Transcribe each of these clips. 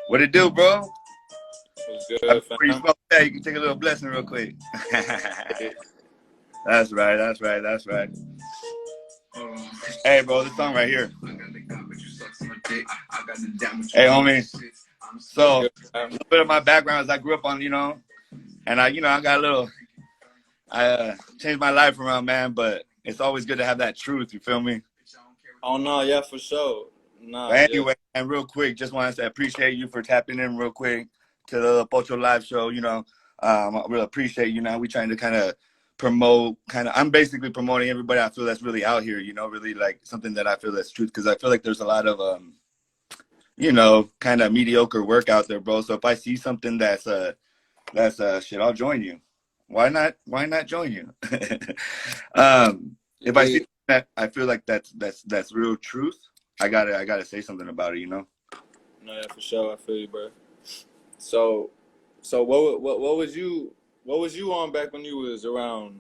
What it do, bro? What's good, Before you fam? smoke that, you can take a little blessing real quick. That's right. That's right. That's right. Hey, bro, this song right here. Hey, homie. So, Good, a fam. little bit of my background is I grew up on, and I got a little, changed my life around, man. But it's always good to have that truth. You feel me? Oh no, yeah, for sure. Nah, But yeah. anyway, and real quick, just wanted to appreciate you for tapping in real quick to the Pocho live show. I really appreciate you. Now we trying to kind of promote, I'm basically promoting everybody I feel that's really out here. Really like something that I feel that's truth, because I feel like there's a lot of kind of mediocre work out there, bro. So if I see something that's shit, I'll join you. Why not? Why not join you? If I see that I feel like that's real truth, I gotta say something about it. No, yeah, for sure. I feel you, bro. So, what was you on back when you was around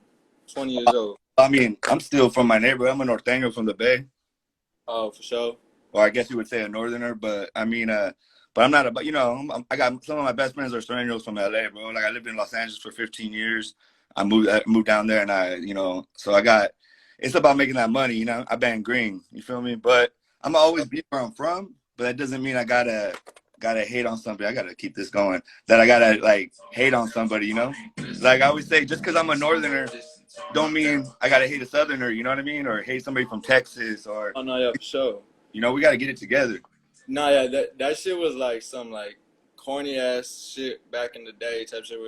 20 years old? I mean, I'm still from my neighborhood. I'm a Norteño from the Bay. Oh, for sure. Or I guess you would say a Northerner, but I mean, but I'm not I got some of my best friends are Sureños from LA, bro. Like I lived in Los Angeles for 15 years. I moved down there, and so it's about making that money, I bang green, you feel me? But I'm always be where I'm from, but that doesn't mean I gotta hate on somebody. I gotta keep this going. That I gotta like hate on somebody, Like I always say, just because I'm a Northerner, don't mean I gotta hate a Southerner, you know what I mean? Or hate somebody from Texas, or Oh no, yeah, for sure. we gotta get it together. No, yeah, that shit was like some like corny ass shit back in the day type shit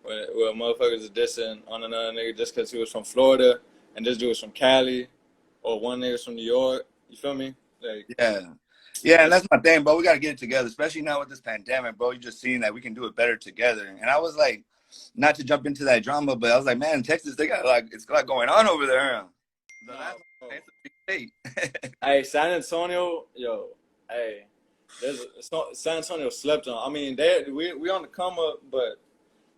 where motherfuckers is dissing on another nigga just because he was from Florida and this dude was from Cali or one nigga's from New York. You feel me? Like, Yeah. Yeah, and that's my thing, bro. We gotta get it together, especially now with this pandemic, bro. You just seeing that we can do it better together. And I was like, not to jump into that drama, but I was like, man, Texas, they got it's a lot going on over there. The no, last bro. one, it's a big state. Hey, San Antonio, yo, hey, San Antonio slept on. I mean, we on the come up, but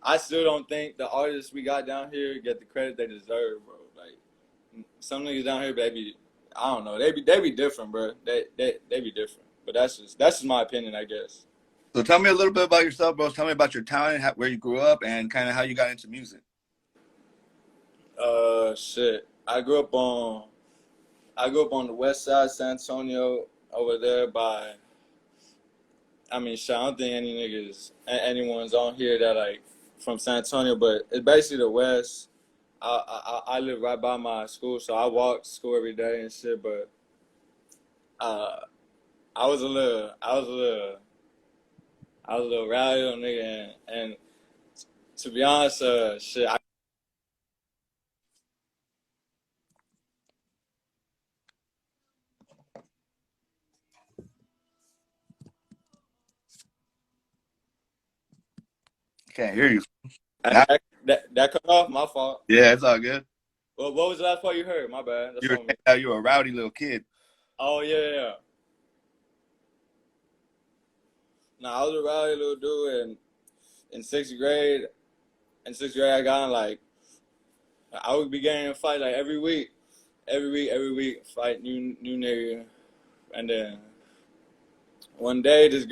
I still don't think the artists we got down here get the credit they deserve, bro. Like some niggas down here, baby, I don't know, they be different, bro. They be different, but that's just my opinion, I guess. So tell me a little bit about yourself, bro. Tell me about your talent, where you grew up, and kind of how you got into music. Shit, I grew up on the west side, San Antonio, over there by. I mean, shit, I don't think anyone's on here that like from San Antonio, but it's basically the West. I live right by my school, so I walk to school every day and shit. But uh, I was a little rowdy little nigga, and to be honest, shit, Can't hear you. I Now, that cut off. My fault. yeah, it's all good. Well, what was the last part you heard? My bad. You That's were on me. saying how you were a rowdy little kid. Oh yeah. Nah, I was a rowdy little dude, and in sixth grade, I got in like I would be getting in a fight like every week, fight new nigga, and then one day this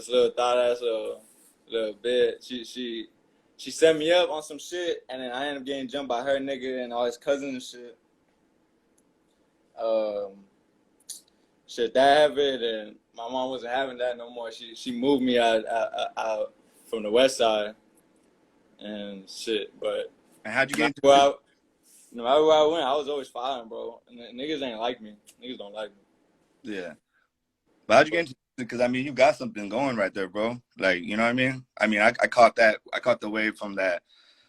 little thought ass little bitch, she set me up on some shit, and then I ended up getting jumped by her nigga and all his cousins and shit. Um, Shit that happened, and my mom wasn't having that no more. She moved me out from the west side and shit, but. And how'd you get No into matter where music? I, no matter where I went, I was always fighting, bro. And niggas ain't like me. Niggas don't like me. Yeah. But how'd you get But into music? Because I mean, you got something going right there, bro. Like, you know what I mean? I caught that. I caught the wave from that.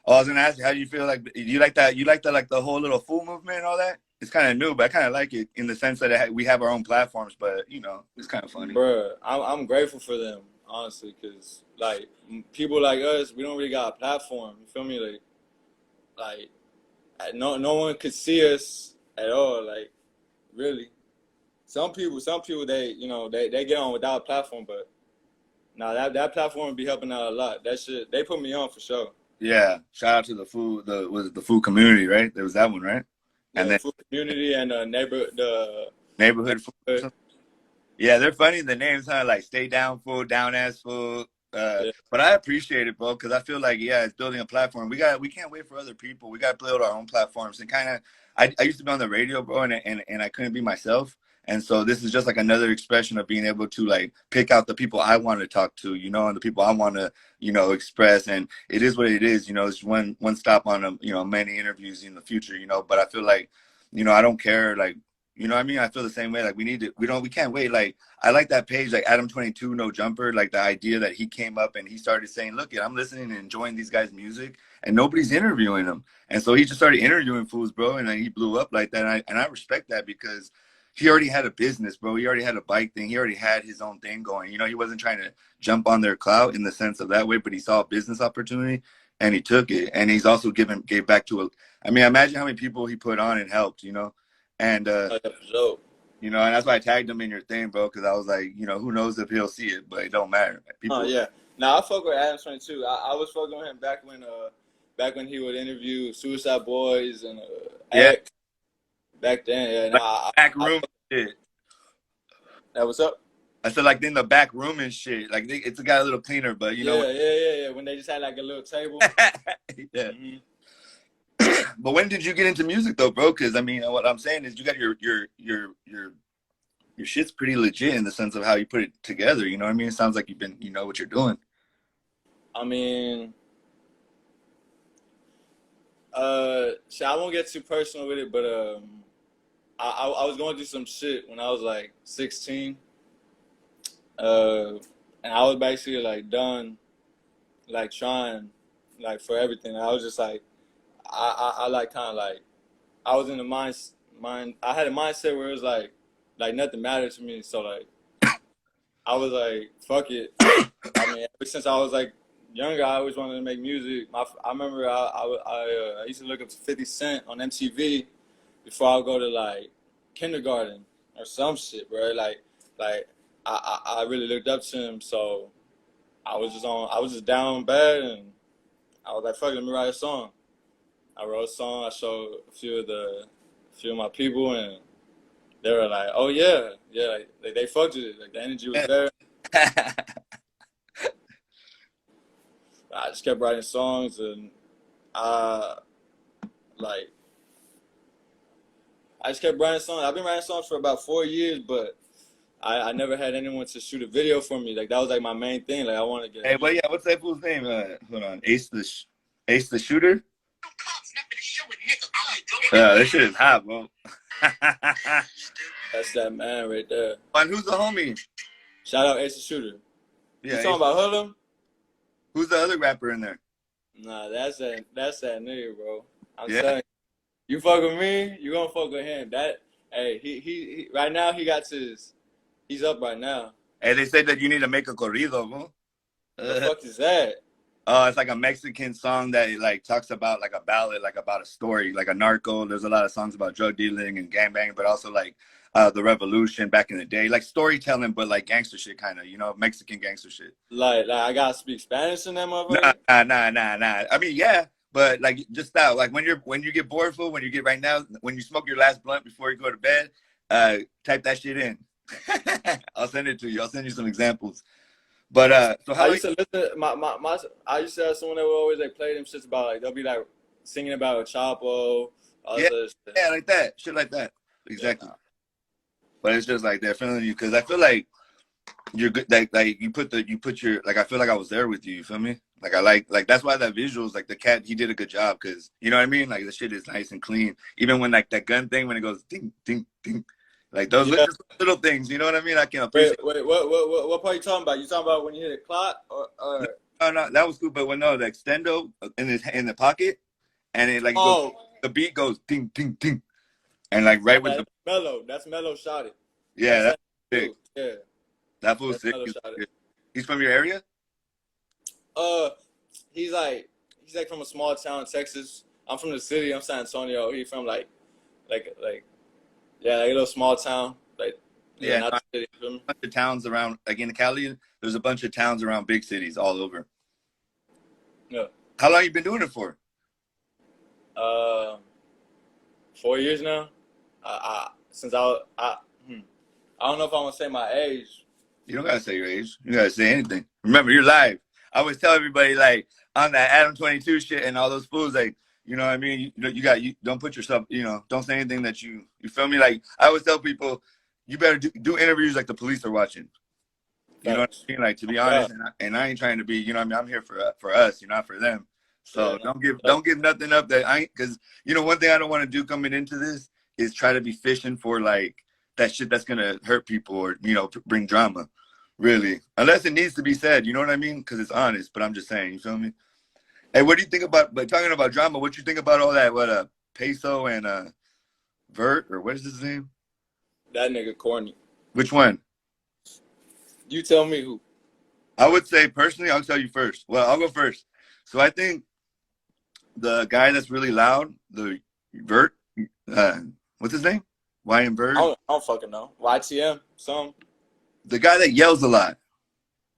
Oh, I was gonna ask you, how do you feel like you like that? You like the like the whole little fool movement and all that? It's kind of new, but I kind of like it in the sense that we have our own platforms. But it's kind of funny. bruh, I'm grateful for them, honestly, because like people like us, we don't really got a platform. You feel me? Like no one could see us at all. Like really, some people they get on without a platform, but nah, that platform would be helping out a lot. That shit they put me on for sure. Yeah. Shout out to the food. Was it the food community, right? There was that one, right? And The then food community and the neighborhood food. Or neighborhood. something? Yeah, they're funny. The names, huh? Like Stay Down Fool, Down Ass Fool. Yeah, But I appreciate it, bro, because I feel like it's building a platform. We can't wait for other people. We got to build our own platforms and kind of. I used to be on the radio, bro, and I couldn't be myself. And so this is just like another expression of being able to like pick out the people I want to talk to, and the people I want to, express. And it is what it is, it's one stop on many interviews in the future, But I feel like, I don't care, like, what I mean? I feel the same way. Like we can't wait. Like I like that page, like Adam 22 No Jumper, like the idea that he came up and he started saying, look, I'm listening and enjoying these guys' music and nobody's interviewing them. And so he just started interviewing fools, bro, and then he blew up like that. And I respect that because he already had a business, bro. He already had a bike thing. He already had his own thing going. He wasn't trying to jump on their clout in the sense of that way, but he saw a business opportunity and he took it. And he's also gave back to imagine how many people he put on and helped, And so and that's why I tagged him in your thing, bro, because I was like, who knows if he'll see it, but it don't matter. People. yeah. Now I fuck with Adam 22. I was fucking with him back when he would interview Suicide Boys and Yeah. X. Back then, yeah. Like Nah, back room shit. That what's up? I said like in the back room and shit. Like it's got a little cleaner, but Yeah. When they just had like a little table. Yeah. Mm-hmm. But when did you get into music though, bro? Because what I'm saying is you got your shit's pretty legit in the sense of how you put it together. You know what I mean? It sounds like you know what you're doing. I mean, so I won't get too personal with it, but I was going through some shit when I was like 16, and I was basically like done, like trying, like for everything. I was just like, I like kind of like, I was in the mind. I had a mindset where it was like nothing mattered to me. So like, I was like, fuck it. I mean, ever since I was like younger, I always wanted to make music. I remember I used to look up to 50 Cent on MTV before I would go to like kindergarten or some shit, bro. I really looked up to him, so I was just down bad, and I was like, fuck it, let me write a song. I wrote a song. I showed a few of my people, and they were like, oh yeah, like they fucked with it. Like the energy was there. I just kept writing songs, and like I just kept writing songs. I've been writing songs for about 4 years, but I never had anyone to shoot a video for me. Like that was like my main thing. Like I want to get. Hey, but yeah, what's that fool's name? Hold on, Ace the Shooter. This shit is hot, bro. That's that man right there. And who's the homie? Shout out Ace the Shooter. Yeah, You talking about Hoodlum? Who's the other rapper in there? Nah, that's that nigga, bro. I'm telling you, fuck with me, you gonna fuck with him. Hey, he right now he's up right now. Hey, they said that you need to make a corrido, bro. The fuck is that? It's like a Mexican song that like talks about like a ballad, like about a story, like a narco. There's a lot of songs about drug dealing and gangbanging, but also like the revolution back in the day, like storytelling, but like gangster shit, kind of, Mexican gangster shit. Like I gotta speak Spanish in that motherfucker. Nah. I mean, yeah, but like just that, like when you get bored, fool, when you get right now, when you smoke your last blunt before you go to bed, type that shit in. I'll send it to you. I'll send you some examples. But so how I used to listen. I used to have someone that would always like play them shits about like they'll be like singing about a Chapo. Yeah, like that, shit like that. Exactly. Yeah. But it's just like they're feeling you because I feel like you're good. Like you put your like I feel like I was there with you. You feel me? Like I like that's why that visuals like the cat he did a good job because you know what I mean. Like the shit is nice and clean. Even when like that gun thing when it goes ding ding ding. Like those little things, you know what I mean? I can appreciate. Wait, what part are you talking about? You talking about when you hit a clock or? No, that was cool. But when the extendo in the pocket, and it like goes, the beat goes ding ding ding, and like right with the mellow. That's mellow shot it. Yeah, that's sick. Yeah, that fool's sick. He's from your area? He's like from a small town in Texas. I'm from the city. I'm San Antonio. He's from like. Yeah, like a little small town. Like not the city. A bunch of towns around, like in Cali, there's a bunch of towns around big cities all over. Yeah. How long you been doing it for? 4 years now. I I don't know if I'm gonna say my age. You don't gotta say your age. You gotta say anything. Remember, you're live. I always tell everybody like on that Adam 22 shit and all those fools like, you know what I mean? You don't put yourself, don't say anything that you feel me? Like I always tell people, you better do interviews like the police are watching. You know what Facts. I mean? Like to be God. honest, and I ain't trying to be, you know what I mean? I'm here for us, not for them. Yeah, So no. don't give nothing up that I ain't, because one thing I don't want to do coming into this is try to be fishing for like that shit that's gonna hurt people or bring drama. Really, unless it needs to be said, you know what I mean? Because it's honest. But I'm just saying, you feel me? Hey, what do you think about? But talking about drama, what you think about all that? What Peso and Vert, or what is his name? That nigga corny. Which one? You tell me who. I would say personally, I'll tell you first. Well, I'll go first. So I think the guy that's really loud, the Vert, what's his name? YM Vert. I don't fucking know. YTM, some. The guy that yells a lot.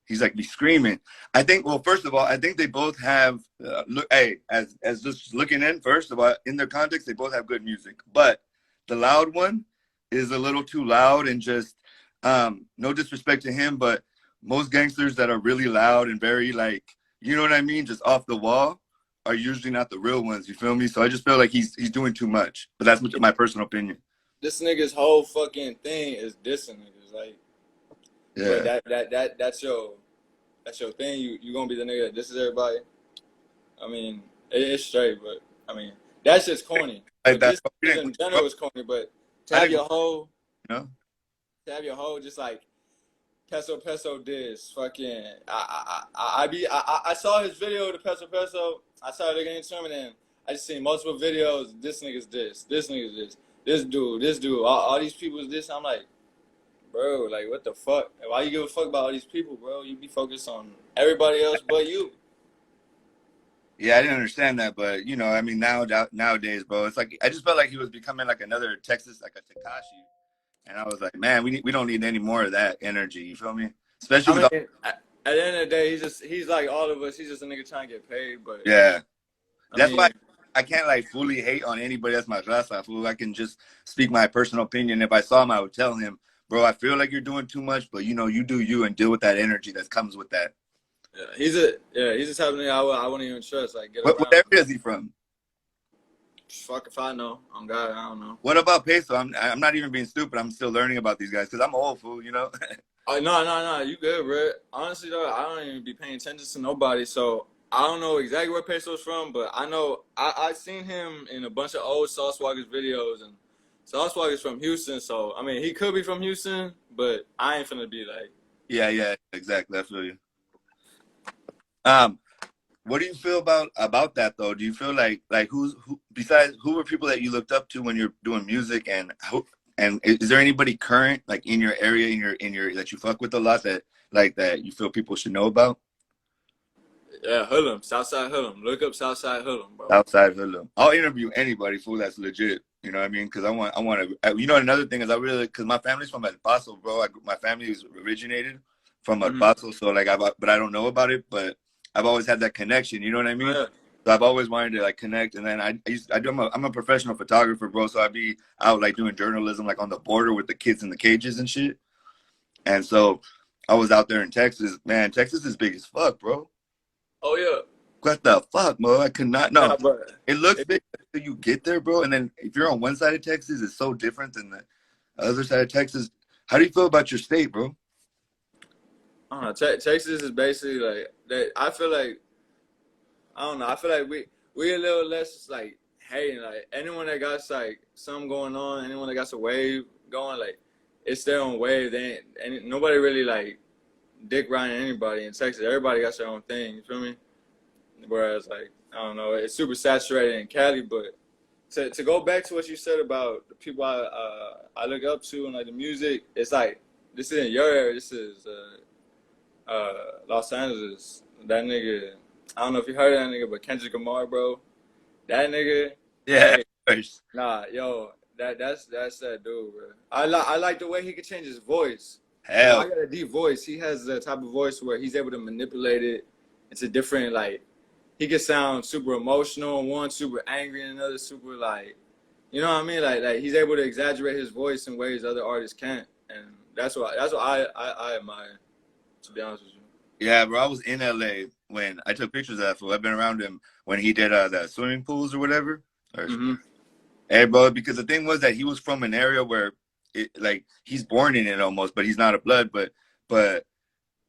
He's like be screaming. I think. Well, first of all, I think they both have. Look, hey, as just looking in. First of all, in their context, they both have good music. But the loud one is a little too loud and just. No disrespect to him, but most gangsters that are really loud and very like, you know what I mean, just off the wall, are usually not the real ones. You feel me? So I just feel like he's doing too much. But that's my personal opinion. This nigga's whole fucking thing is dissing niggas. Like, but Yeah. that's your thing. You gonna be the nigga that disses everybody. I mean, it's straight, but I mean, that's just corny. Like But that. this in general is corny. But to have your whole, You know? just like Peso diss fucking. I saw his video to Peso. I saw it again to him, and then I just seen multiple videos. This nigga's this nigga's this dude, all these people's this. I'm like, bro, like what the fuck? Why you give a fuck about all these people, bro? You be focused on everybody else but you. Yeah, I didn't understand that, but I mean, nowadays, bro, it's like I just felt like he was becoming like another Texas, like a Takashi, and I was like, man, we don't need any more of that energy. You feel me? Especially I with all, mean, at the end of the day, he's like all of us. He's just a nigga trying to get paid. But yeah, I that's why mean, I can't like fully hate on anybody that's my raza, fool. I can just speak my personal opinion. If I saw him, I would tell him, bro, I feel like you're doing too much, but you do you and deal with that energy that comes with that. yeah, he's just type of nigga I wouldn't even trust. Like get What around. area is he from? Fuck if I know. I'm God. I don't know. What about Peso? I'm not even being stupid. I'm still learning about these guys because I'm old, fool. Oh no, you good, bro. Honestly though, I don't even be paying attention to nobody, so I don't know exactly where Peso's from, but I know I seen him in a bunch of old Sauce Walkers videos, and Sauce Walkers from Houston, so I mean he could be from Houston, but I ain't finna be like. Yeah, exactly. I feel you. What do you feel about that though? Do you feel like who besides who were people that you looked up to when you're doing music, and is there anybody current like in your area in your that you fuck with a lot that you feel people should know about? Yeah, Hoodlum, Southside Hoodlum. Look up Southside Hoodlum, bro. Outside Hoodlum. I'll interview anybody, fool, that's legit. You know what I mean? Because I want to. Another thing is I really because my family's from El Paso, bro. My family is originated from El Paso, so like but I don't know about it, but I've always had that connection. You know what I mean? Yeah. So I've always wanted to like connect, and then I'm a professional photographer, bro. So I'd be out like doing journalism, like on the border with the kids in the cages and shit. And so I was out there in Texas. Man, Texas is big as fuck, bro. Oh yeah. What the fuck, bro? I could not. No, Nah, but it looks big until you get there, bro. And then if you're on one side of Texas, it's so different than the other side of Texas. How do you feel about your state, bro? I don't know. Texas is basically like that. I feel like I don't know. I feel like we a little less like hating. Like anyone that got like something going on, anyone that got a wave going, like it's their own wave. They ain't nobody really like dick riding anybody in Texas. Everybody got their own thing. You feel me? Whereas like I don't know, it's super saturated in Cali. But to go back to what you said about the people I look up to and like the music, it's like this isn't your area. This is Los Angeles. That nigga. I don't know if you heard of that nigga, but Kendrick Lamar, bro. That nigga. Yeah, Hey, nah, yo, that's that dude, bro. I like the way he could change his voice. I hell, got a deep voice. He has the type of voice where he's able to manipulate it into different like. He can sound super emotional in one, super angry in another, super like, you know what I mean? Like he's able to exaggerate his voice in ways other artists can't. and that's what I admire. To be honest with you. Yeah, bro. I was in LA when I took pictures of that fool. I've been around him when he did the swimming pools or whatever. Or, Hmm. hey, bro, because the thing was that he was from an area where like he's born in it almost, but he's not a blood, but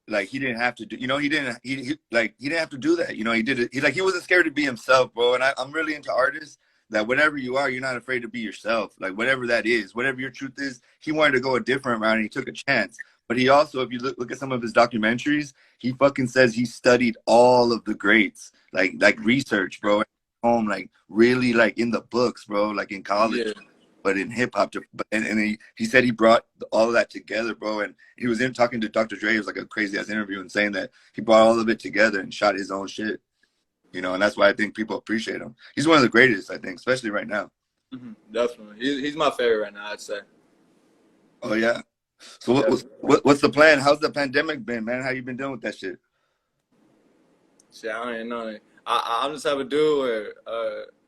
like he didn't have to do, he didn't have to do that. He did it. He wasn't scared to be himself, bro. And I'm really into artists that whatever you are, you're not afraid to be yourself. Like whatever that is, whatever your truth is. He wanted to go a different route and he took a chance. But he also, if you look at some of his documentaries, he fucking says he studied all of the greats, like research, bro. Home, like really, like in the books, bro. Like in college, Yeah. but in hip hop. And he said he brought all of that together, bro. And he was in talking to Dr. Dre. It was like a crazy ass interview and saying that he brought all of it together and shot his own shit. And that's why I think people appreciate him. He's one of the greatest, I think, especially right now. Definitely, he's my favorite right now. I'd say. Oh yeah. So Definitely. what's the plan? How's the pandemic been, man? How you been doing with that shit? Shit, I don't even know. I'm the type of dude where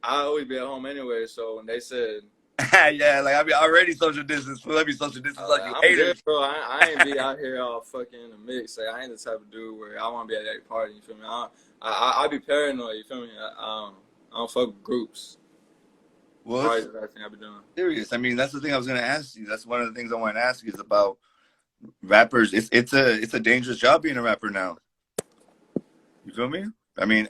I always be at home anyway. So when they said, Yeah, like I mean already social distance. Let me social distance like you I'm good, haters. bro. I ain't be out here all fucking in the mix. Like I ain't the type of dude where I want to be at every party. You feel me? I be paranoid. You feel me? I don't fuck with groups. Well, Probably it's the last thing I be doing. serious. I mean, that's the thing I was gonna ask you. That's one of the things I want to ask you is about rappers. It's a dangerous job being a rapper now. You feel me? I mean,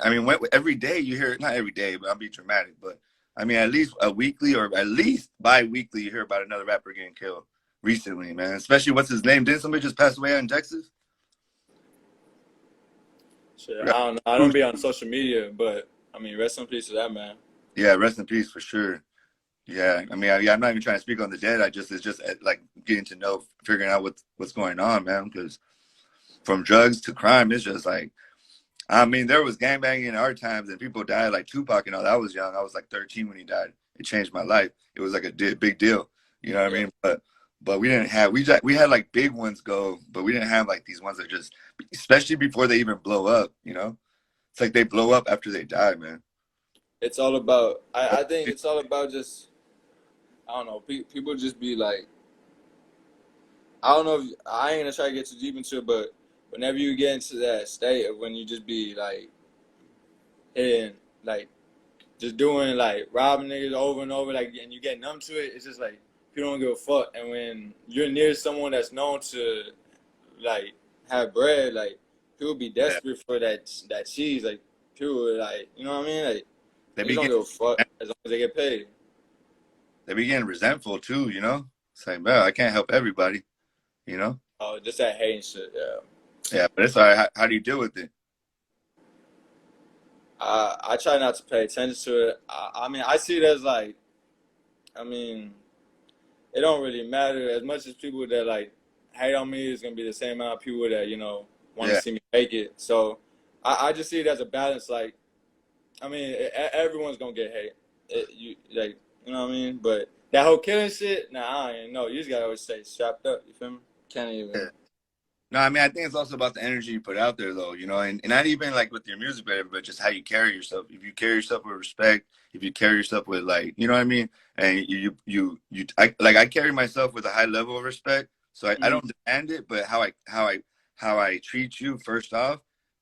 every day you hear, not every day, but I'll be dramatic, but I mean, at least a weekly or at least bi-weekly, you hear about another rapper getting killed recently, man. Especially what's his name? Didn't somebody just pass away out in Texas? Shit, I Forgot don't know. I who. don't be on social media, but I mean, rest in peace to that man. Yeah, rest in peace for sure. Yeah, I mean, I'm not even trying to speak on the dead. It's just like getting to know, figuring out what's going on, man. Because from drugs to crime, it's just like, I mean, there was gangbanging in our times, and people died like Tupac and all. I was young. I was like 13 when he died. It changed my life. It was like a big deal. You know what I Yeah, mean? But we didn't have we had like big ones go, but we didn't have like these ones that just, especially before they even blow up. It's like they blow up after they die, man. it's all about. I think it's all about just. I don't know. People just be like. I don't know. I ain't gonna try to get too deep into it, but whenever you get into that state of when you just be like hitting, like just doing like robbing niggas over and over, like, and you get numb to it, it's just like you don't give a fuck. And when you're near someone that's known to like have bread, like people be Yeah, desperate for that cheese, like people like, you know what I mean, like they niggas be don't getting give a fuck as long as they get paid. they be getting resentful too. It's like, well, I can't help everybody. You know. Oh, just that hating shit. Yeah. Yeah, but it's all right. How do you deal with it? I try not to pay attention to it. I mean, I see it as like, I mean, it don't really matter as much as people that like hate on me is gonna be the same amount of people that want to Yeah, see me make it. So I just see it as a balance. Like, I mean, everyone's gonna get hate. You like, you know what I mean? But that whole killing shit, nah, I ain't know. You just gotta always stay strapped up. You feel me? Can't even. yeah. No, I mean, I think it's also about the energy you put out there, though, and not even like with your music, but just how you carry yourself. If you carry yourself with respect, if you carry yourself with like, you know what I mean, and I carry myself with a high level of respect. So I Mhm. don't demand it, but how I treat you first off,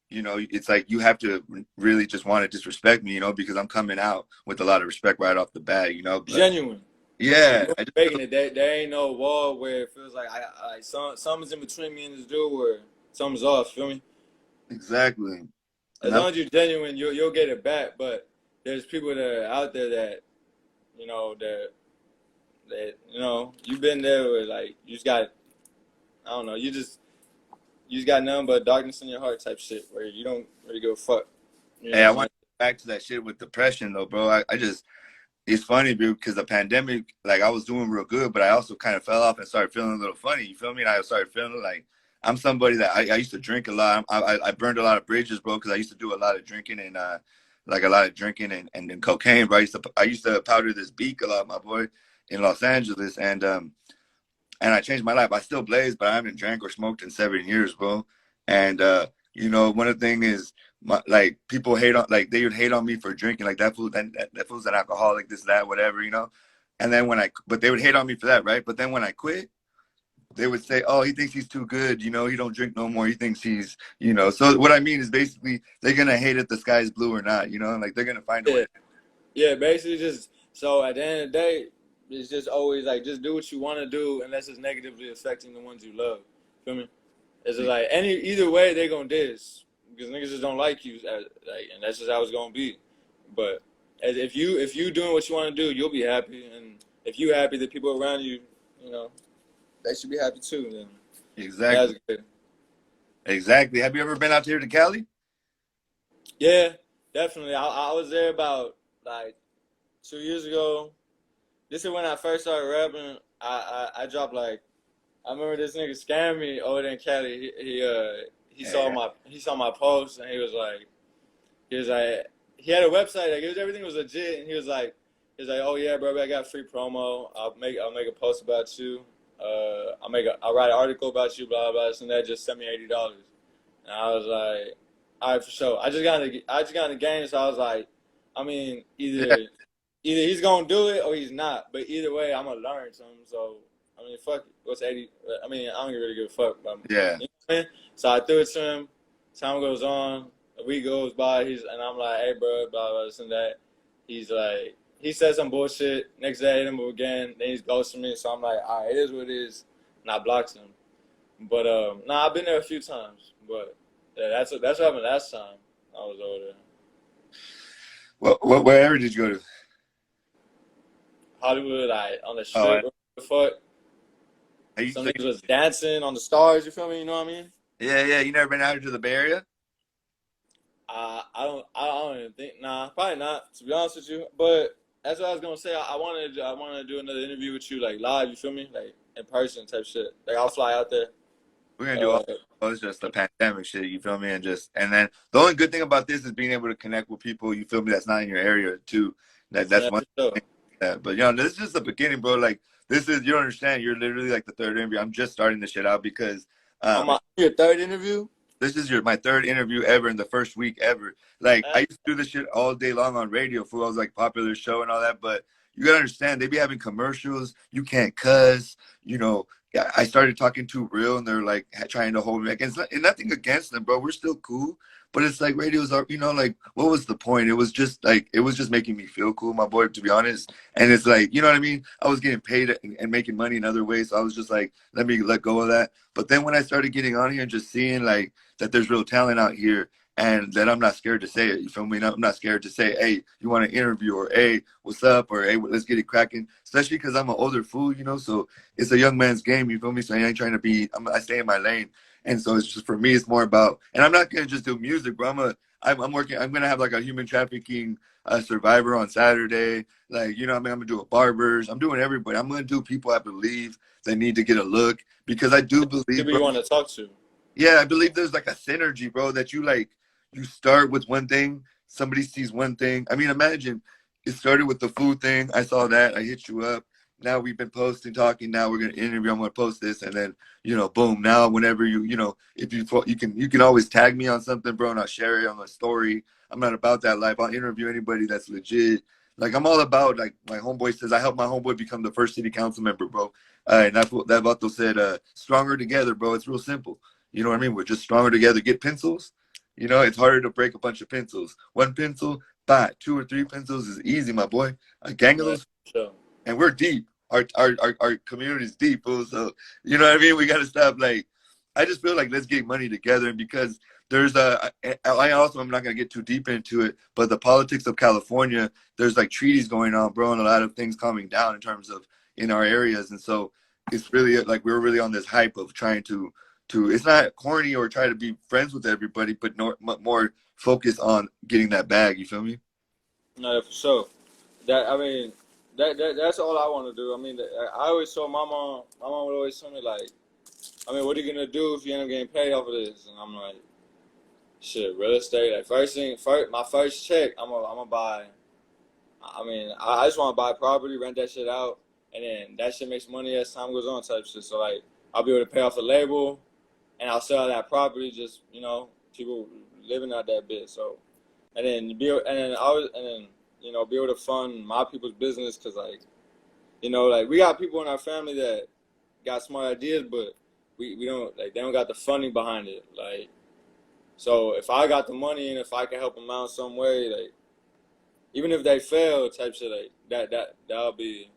it's like you have to really just want to disrespect me, because I'm coming out with a lot of respect right off the bat. But Genuine. Like yeah, you I just making it. There ain't no wall where it feels like something's in between me and this dude where something's off. Feel me? exactly, and As long as you're genuine, you'll get it back. But there's people that are out there that you've been there where like you just got I don't know you just got nothing but darkness in your heart type shit where you don't really give a fuck. You know hey, what I I'm want saying? to get back to that shit with depression though, bro. I just it's funny, dude, because the pandemic, like I was doing real good, but I also kind of fell off and started feeling a little funny. You feel me? And I started feeling like I'm somebody that I used to drink a lot. I burned a lot of bridges, bro, because I used to do a lot of drinking and like a lot of drinking and then cocaine. But I used to powder this beak a lot, my boy, in Los Angeles, and I changed my life. I still blaze, but I haven't drank or smoked in 7 years, bro. And one of the things is like people hate on like they would hate on me for drinking like that food that food's an alcoholic, this, that, whatever. And then but they would hate on me for that, right? But then when I quit, they would say, "Oh, he thinks he's too good. You know, he don't drink no more. He thinks he's, you know." So what I mean is basically they're gonna hate if the sky's blue or not. You know, like they're gonna find a way. Yeah, yeah. Basically, just so at the end of the day, it's just always like just do what you want to do, unless it's negatively affecting the ones you love. Feel me? It's just like either way they gonna diss because niggas just don't like you, like, and that's just how it's gonna be. But if you doing what you want to do, you'll be happy, and if you happy, the people around you, you know, they should be happy too. Then that's Exactly. good. Exactly. Have you ever been out here to Cali? Yeah, definitely. I was there about like 2 years ago. This is when I first started rapping. I dropped like I remember this nigga scammed me over there in Cali. Yeah. He saw my post and he was like he had a website like everything was legit and he was like, oh yeah bro, I got free promo. I'll make a post about you. I'll write an article about you, blah blah, and that just sent me $80. And I was like, all right, for sure. I just got in the game, so I was like, I mean, Yeah. either he's gonna do it or he's not. But either way, I'm gonna learn something. So I mean, fuck it. What's 80? I mean, I don't really give a fuck. But, Yeah. you know what I mean? So I threw it to him. Time goes on. A week goes by. And I'm like, hey, bro, blah blah this and that. He's like, he said some bullshit. Next day, I hit him again. Then he's ghosting me. So I'm like, all right, it is what it is. And I blocked him. But nah, I've been there a few times. But yeah, that's what happened last time I was over there. What area did you go to? Hollywood, like on the Oh, strip, what the fuck. Some so niggas was dancing on the stars. You feel me? You know what I mean? yeah, yeah. You never been out here to the Bay Area? I don't even think. Nah, probably not. To be honest with you, but that's what I was gonna say. I wanted to do another interview with you, like live. You feel me? Like in person type shit. Like I'll fly out there. We're gonna do all. Uh, Oh, it's just the pandemic shit. You feel me? And then the only good thing about this is being able to connect with people. You feel me? That's not in your area too. That's yeah, one for sure. thing. But you know, this is just the beginning, bro. Like this is you don't understand. You're literally like the third interview. I'm just starting this shit out because On um, your third interview. this is my third interview ever in the first week ever. Like I That's used to do this shit all day long on radio for I was like popular show and all that. But you gotta understand, they be having commercials. You can't cuss. You know, yeah, I started talking too real, and they're like trying to hold me back. And nothing against them, bro. We're still cool. But it's like radios are, you know, like what was the point? It was just making me feel cool, my boy, to be honest. And it's like, you know what I mean? I was getting paid and making money in other ways. So I was just like, let me let go of that. But then when I started getting on here and just seeing like that there's real talent out here and that I'm not scared to say it. You feel me? I'm not scared to say, hey, you want an interview or hey, what's up? Or hey, let's get it cracking. Especially because I'm an older fool, you know, so it's a young man's game. You feel me? So I ain't trying to be, I stay in my lane. And so it's just for me, it's more about, and I'm not going to just do music, bro. I'm working, I'm going to have like a human trafficking survivor on Saturday. Like, you know what I mean? I'm going to do a barbers. I'm doing everybody. I'm going to do people I believe that need to get a look because I do believe, people bro. you want to talk to. Yeah, I believe there's like a synergy, bro, that you start with one thing, somebody sees one thing. I mean, imagine it started with the food thing. I saw that, I hit you up. Now we've been posting, talking. Now we're gonna interview. I'm gonna post this, and then boom. Now whenever if you can always tag me on something, bro, and I'll share it on a story. I'm not about that life. I'll interview anybody that's legit. Like I'm all about like my homeboy says. I helped my homeboy become the first city council member, bro. And that's what that Vato said. Stronger together, bro. It's real simple. You know what I mean? We're just stronger together. Get pencils. You know, it's harder to break a bunch of pencils. One pencil, buy 2 or 3 pencils is easy, my boy. A gang of Yeah, those, sure. and we're deep. Our community is deep, fool. So you know what I mean? We gotta stop. Like, I just feel like let's get money together, and because there's I also I'm not gonna get too deep into it, but the politics of California, there's like treaties going on, bro, and a lot of things coming down in terms of in our areas, and so it's really like we're really on this hype of trying to it's not corny or try to be friends with everybody, but more focus on getting that bag. You feel me? No, for sure. That I mean, that's all I want to do. I mean, I always told my mom. My mom would always tell me like, I mean, what are you gonna do if you end up getting paid off of this? And I'm like, shit, real estate. Like my first check, I'm gonna buy. I mean, I just want to buy property, rent that shit out, and then that shit makes money as time goes on, type shit. So like, I'll be able to pay off the label, and I'll sell that property. Just people living out that bit. So, and then be able to fund my people's business because like we got people in our family that got smart ideas, but we don't like they don't got the funding behind it. Like, so if I got the money and if I can help them out some way, like even if they fail, type shit, like that'll be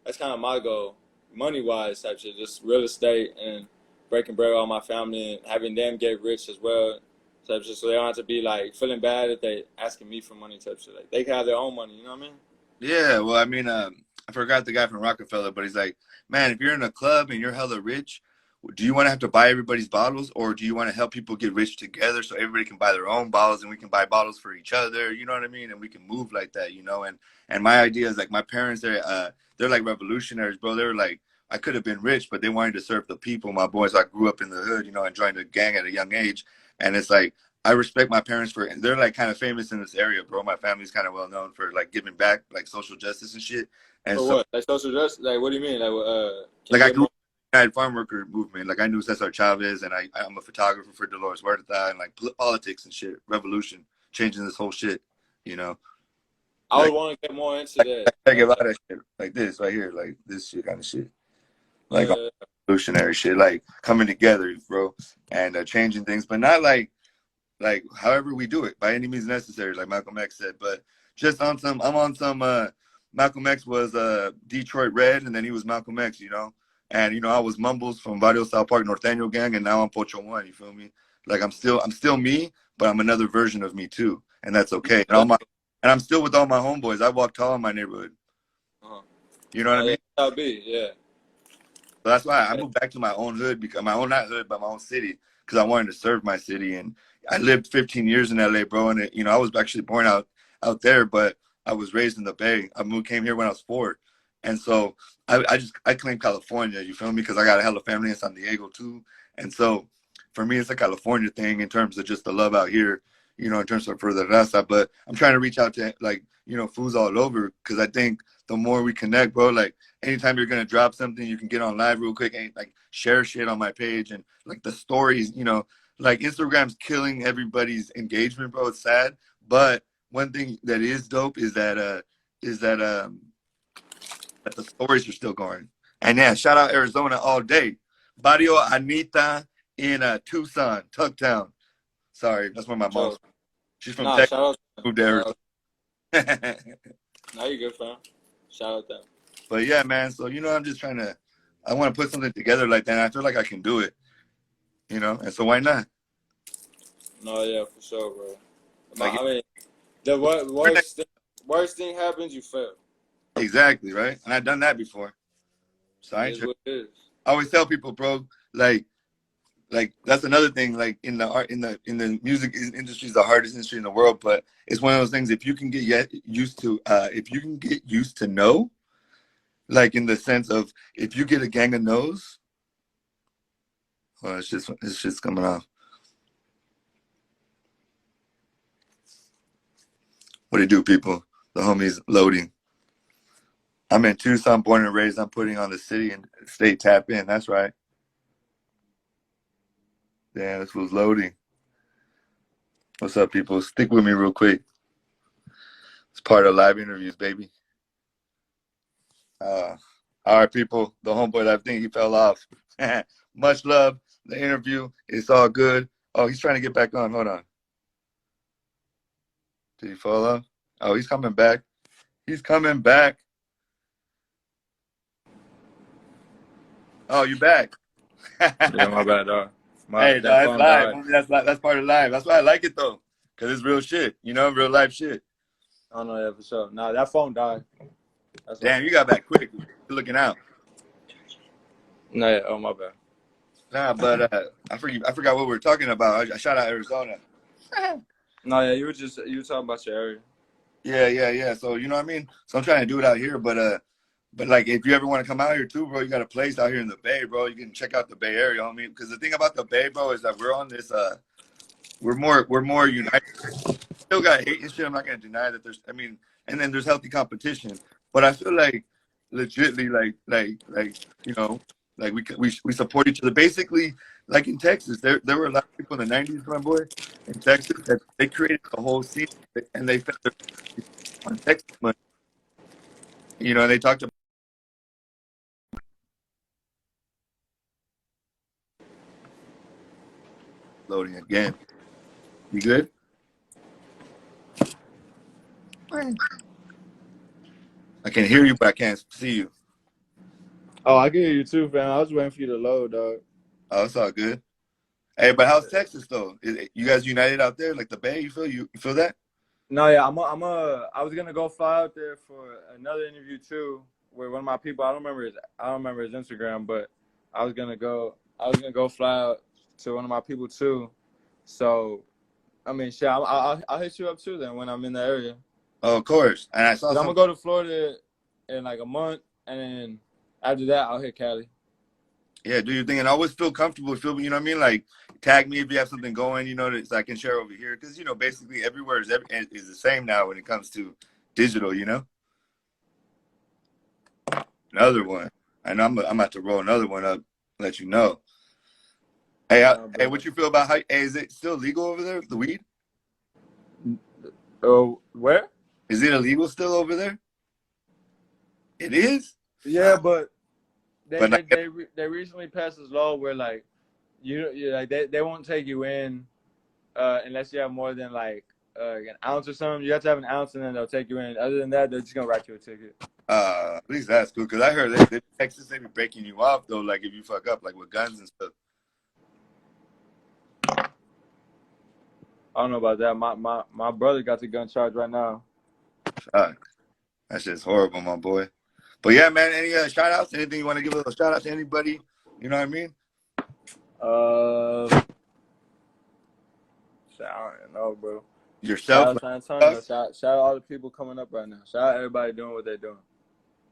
that's kind of my goal, money wise, type shit, just real estate and breaking bread with all my family and having them get rich as well, type shit, so they don't have to be like feeling bad if they asking me for money, type shit. Like they can have their own money, you know what I mean? Yeah, well, I mean, I forgot the guy from Rockefeller, but he's like, man, if you're in a club and you're hella rich, do you want to have to buy everybody's bottles, or do you want to help people get rich together so everybody can buy their own bottles and we can buy bottles for each other? You know what I mean? And we can move like that, you know? And my idea is like my parents, they're like revolutionaries, bro. They were like, I could have been rich, but they wanted to serve the people. My boys, I grew up in the hood, you know, and joined a gang at a young age. And it's like, I respect my parents for, they're like kind of famous in this area, bro. My family's kind of well known for like giving back, like social justice and shit. And For so, what? Like social justice? Like what do you mean? Like can like, you I get grew more? up in the United Farm Worker movement. Like, I knew Cesar Chavez, and I'm a photographer for Dolores Huerta, and like politics and shit, revolution, changing this whole shit, you know? I would Like, want to get more into that. I get a lot of shit, like this right here, like this shit kind of shit. Like, Yeah, revolutionary shit, like coming together, bro, and changing things, but not like however we do it by any means necessary, like Malcolm X said. But just on some, I'm on some. Malcolm X was Detroit Red, and then he was Malcolm X, you know. And you know, I was Mumbles from Barrio South Park, Norteño Gang, and now I'm Pocho1. You feel me? Like I'm still me, but I'm another version of me too, and that's okay. And I'm still with all my homeboys. I walk tall in my neighborhood. uh-huh. You know what I No, mean? yeah, that'll be, yeah. So that's why I Yeah. moved back to my own hood, because my own, not hood, but my own city, because I wanted to serve my city. And I lived 15 years in LA, bro. And you know, I was actually born out there, but I was raised in the Bay. Came here when I was 4, and so I claim California. You feel me? Because I got a hella family in San Diego too, and so for me, it's a California thing in terms of just the love out here. You know, in terms of for the raza. But I'm trying to reach out to, like, you know, fools all over, because I think the more we connect, bro, like anytime you're gonna drop something, you can get on live real quick and like share shit on my page, and like the stories, you know, like Instagram's killing everybody's engagement, bro. It's sad, but one thing that is dope is that that the stories are still going. And yeah, shout out Arizona all day. Barrio Anita in Tucson, Tucktown. Sorry, that's where my mom's So, from. She's from nah, Texas, shout out. moved to Shout out. Arizona. Now you good, fam. Shout out them. But yeah, man. So you know, I'm just trying to. I want to put something together like that. And I feel like I can do it. You know, and so why not? No, yeah, for sure, bro. Like, I mean, the worst thing happens, you fail. exactly, right? And I've done that before. So It I ain't is tripping. what it is. I always tell people, bro, like that's another thing. Like in the art, in the music industry is the hardest industry in the world. But it's one of those things. If you can get used to, if you can get used to no, like in the sense of if you get a gang of no's, well, it's just coming off. What do you do, people? The homies loading. I'm in Tucson, born and raised. I'm putting on the city and state tap in. That's right. Damn, this was loading. What's up, people? Stick with me real quick. It's part of live interviews, baby. Uh, all right, people. The homeboy, I think he fell off. Much love. The interview. It's all good. Oh, he's trying to get back on. Hold on. Did he fall off? Oh, he's coming back. He's coming back. Oh, you back? Yeah, my bad, dog. Hey, That that's phone live. died. Homie, that's part of live. That's why I like it though, cause it's real shit. You know, real life shit. I don't know that for sure. Nah, that phone died. That's all. Damn, you got back quick. You're looking out. No, yeah. Oh, my bad. Nah, but I forgot what we were talking about. I shot out Arizona. No, yeah, you were talking about your area. Yeah. So you know what I mean. So I'm trying to do it out here, but like if you ever want to come out here too, bro, you got a place out here in the Bay, bro. You can check out the Bay Area, homie. Because the thing about the Bay, bro, is that we're on this. We're more united. Still got hate and shit. I'm not gonna deny that there's. I mean, and then there's healthy competition. But I feel like legitly, like you know, like we support each other. Basically, like in Texas, there were a lot of people in the '90s, my boy, in Texas that they created a whole scene and they felt their on Texas money. You know, and they talked about Loading again. You good? I can hear you, but I can't see you. Oh, I can hear you too, fam. I was waiting for you to load, dog. Oh, it's all good. Hey, but how's Texas though? You guys united out there, like the Bay? You feel that? No, yeah, I was gonna go fly out there for another interview too, with one of my people. I don't remember his Instagram, but I was gonna go fly out to one of my people too. So, I mean, shit, I'll hit you up too then when I'm in the area. Oh, of course. And I saw Cause I'm some. gonna go to Florida in like a month, and then after that I'll hit Cali. Yeah, do your thing, and always feel comfortable. Feel, you know what I mean? Like, tag me if you have something going, you know, that so I can share over here. Because, you know, basically everywhere is the same now when it comes to digital, you know? Another one. And I'm about to roll another one up, let you know. Hey, hey, what you feel about hey, is it still legal over there, the weed? Oh, where? Is it illegal still over there? It is? Yeah, but But not, they recently passed this law where like you like they won't take you in unless you have more than like an ounce or something. You have to have an ounce and then they'll take you in. Other than that, they're just gonna write you a ticket. at least that's cool. Because I heard Texas, they be breaking you off, though, like if you fuck up, like with guns and stuff. I don't know about that. My brother got the gun charge right now. Fuck. That's just horrible, my boy. But yeah, man, any shout outs? Anything you want to give a little shout out to anybody? You know what I mean? Uh, I don't even know, bro. Yourself, Shout out like San Antonio. us? Shout out all the people coming up right now. Shout out everybody doing what they're doing.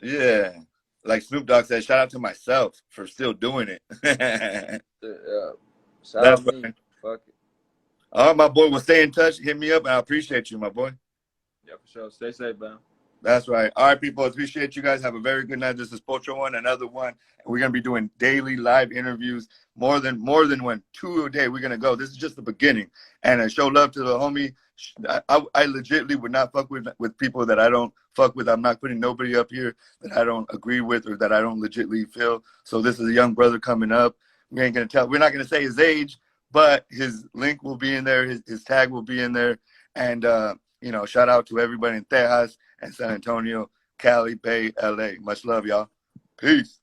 Yeah. Like Snoop Dogg said, shout out to myself for still doing it. Yeah. Shout That's out me. right. Fuck it. All right, my boy. Well, stay in touch. Hit me up, and I appreciate you, my boy. Yeah, for sure. Stay safe, man. That's right. All right, people. Appreciate you guys. Have a very good night. This is Pocho1, another one. And we're gonna be doing daily live interviews, more than one, 2 a day. We're gonna go. This is just the beginning. And show love to the homie. I legitimately would not fuck with people that I don't fuck with. I'm not putting nobody up here that I don't agree with or that I don't legitimately feel. So this is a young brother coming up. We ain't gonna tell. We're not gonna say his age, but his link will be in there. His tag will be in there. And you know, shout out to everybody in Tejas and San Antonio, Cali, Bay, LA. Much love, y'all. Peace.